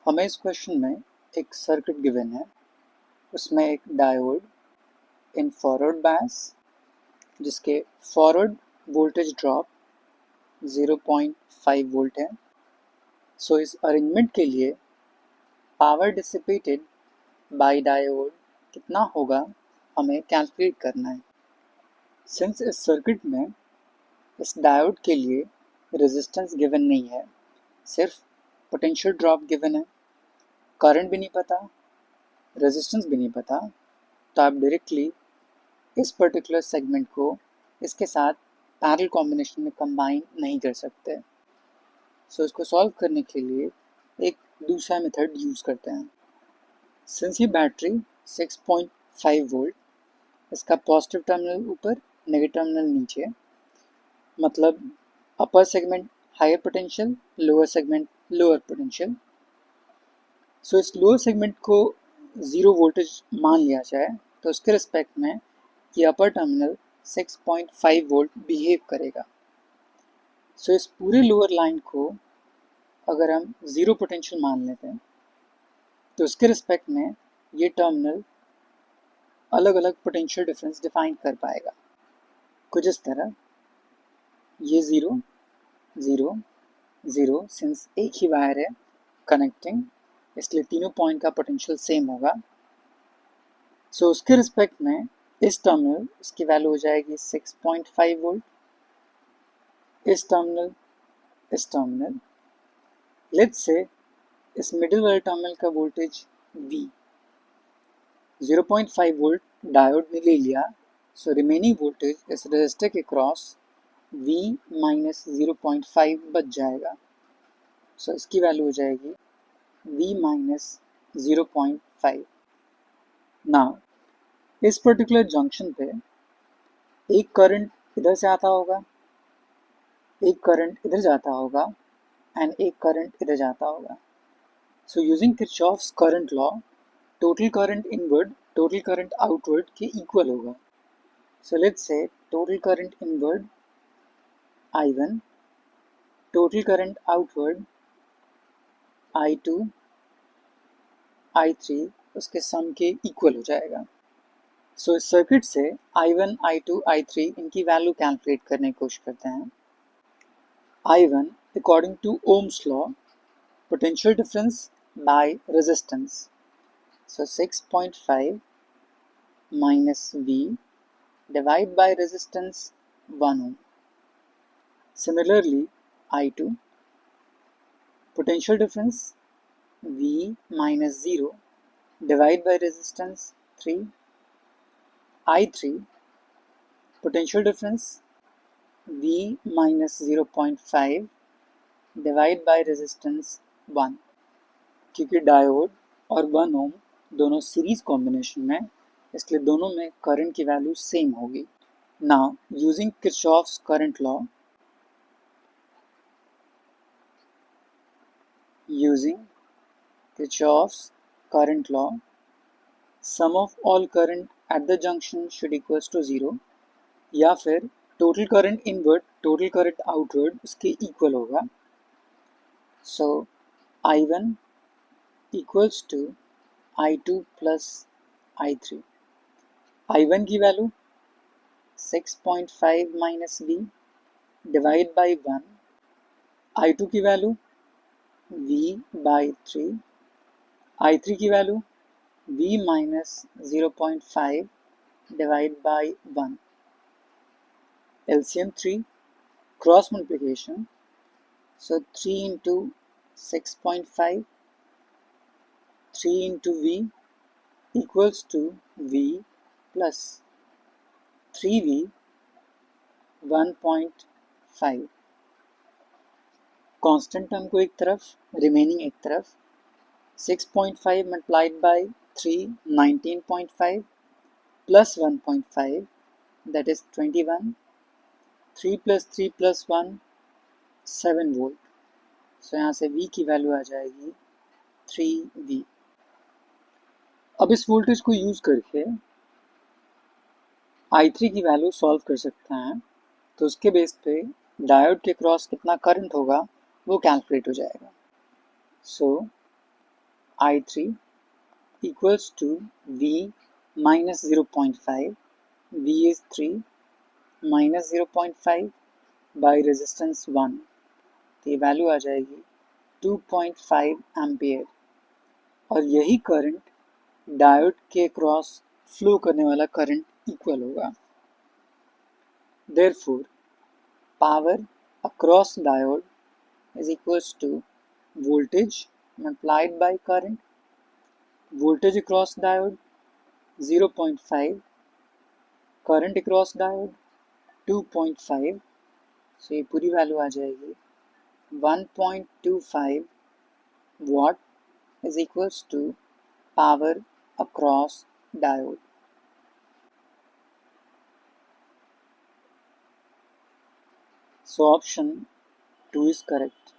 हमें इस क्वेश्चन में एक सर्किट गिवन है, उसमें एक डायोड इन फॉरवर्ड बायस जिसके फॉरवर्ड वोल्टेज ड्रॉप 0.5 वोल्ट है। सो इस अरेंजमेंट के लिए पावर डिसिपेटेड बाय डायोड कितना होगा हमें कैलकुलेट करना है। सिंस इस सर्किट में इस डायोड के लिए रेजिस्टेंस गिवन नहीं है, सिर्फ पोटेंशियल ड्रॉप गिवन है, करंट भी नहीं पता, रेजिस्टेंस भी नहीं पता, तो आप डायरेक्टली इस पर्टिकुलर सेगमेंट को इसके साथ पैरेलल कॉम्बिनेशन में कंबाइन नहीं कर सकते। सो इसको सॉल्व करने के लिए एक दूसरा मेथड यूज़ करते हैं। सिंस ये बैटरी 6.5 वोल्ट, इसका पॉजिटिव टर्मिनल ऊपर, नेगेटिव टर्मिनल नीचे, मतलब upper segment higher potential, lower segment lower potential. So इस लोअर सेगमेंट को 0 वोल्टेज मान लिया जाए तो उसके रिस्पेक्ट में ये अपर टर्मिनल 6.5 वोल्ट बिहेव करेगा। सो इस पूरे लोअर लाइन को अगर हम 0 पोटेंशियल मान लेते हैं तो उसके रिस्पेक्ट में ये टर्मिनल अलग अलग पोटेंशियल डिफरेंस डिफाइन कर पाएगा। कुछ इस तरह, ये 0 0 0, सिंस एक ही वायर है कनेक्टिंग, इसलिए तीनों पॉइंट का पोटेंशियल सेम होगा। सो उसके रिस्पेक्ट में इस टर्मिनल इसकी वैल्यू हो जाएगी 6.5 वोल्ट, इस टर्मिनल लेट्स से इस मिडिल वाले टर्मिनल का वोल्टेज V 0.5 वोल्ट डायोड ने ले लिया। सो रिमेनिंग वोल्टेज इस रेजिस्टर के क्रॉस V माइनस 0.5 बच जाएगा। सो इसकी वैल्यू हो जाएगी V माइनस 0.5। नाउ इस पर्टिकुलर जंक्शन पे एक करंट इधर से आता होगा, एक करंट इधर जाता होगा एंड एक करंट इधर जाता होगा। So using Kirchhoff's current law, total current inward total current outward के इक्वल होगा। So let's say total current inward I1, total current outward I2, I3 उसके सम के इक्वल हो जाएगा। सो इस सर्किट से I1, I2, I3 इनकी वैल्यू कैलकुलेट करने की कोशिश करते हैं। I1 according to Ohm's law, potential difference by resistance, so 6.5 minus V divide by resistance 1 ohm. Similarly, I2, potential difference V minus 0 divide by resistance 3. I3, potential difference V minus 0.5 divide by resistance 1. क्योंकि diode और 1 ओम दोनों series combination में, इसलिए दोनों में current की value same होगी। Now using Kirchhoff's current law, using Kirchhoff's current law, sum of all current at the junction should equals to 0, या फिर total current inward total current outward उसके इक्वल होगा। सो I1 equals to I2 plus I3। I1 की value 6.5 minus V divide by 1, I2 की value V by 3, I3 की value V minus 0.5 divided by 1, LCM 3, cross multiplication, so 3 into 6.5, 3 into V equals to V plus 3V 1.5, constant term को एक तरफ, remaining एक तरफ, 6.5 multiplied by 3, 19.5 plus 1.5 that is 21, 3 plus 3 plus 1 7 volt. सो यहाँ से V की value आ जाएगी 3V। अब इस वोल्टेज को यूज़ करके I3 की वैल्यू सॉल्व कर सकते हैं, तो उसके बेस पे डायोड के क्रॉस कितना करंट होगा वो कैलकुलेट हो जाएगा। सो I3 equals to V minus 0.5. V is 3 minus 0.5 by resistance 1, तो ये वैल्यू आ जाएगी 2.5 एम्पियर। और यही करंट डायोड के क्रॉस फ्लो करने वाला करंट इक्वल होगा। Therefore, power across diode is equals to voltage multiplied by current. Voltage across diode 0.5, current across diode 2.5, so ये पूरी वैल्यू आ जाएगी 1.25 watt is equals to power across diode. So option 2 is correct.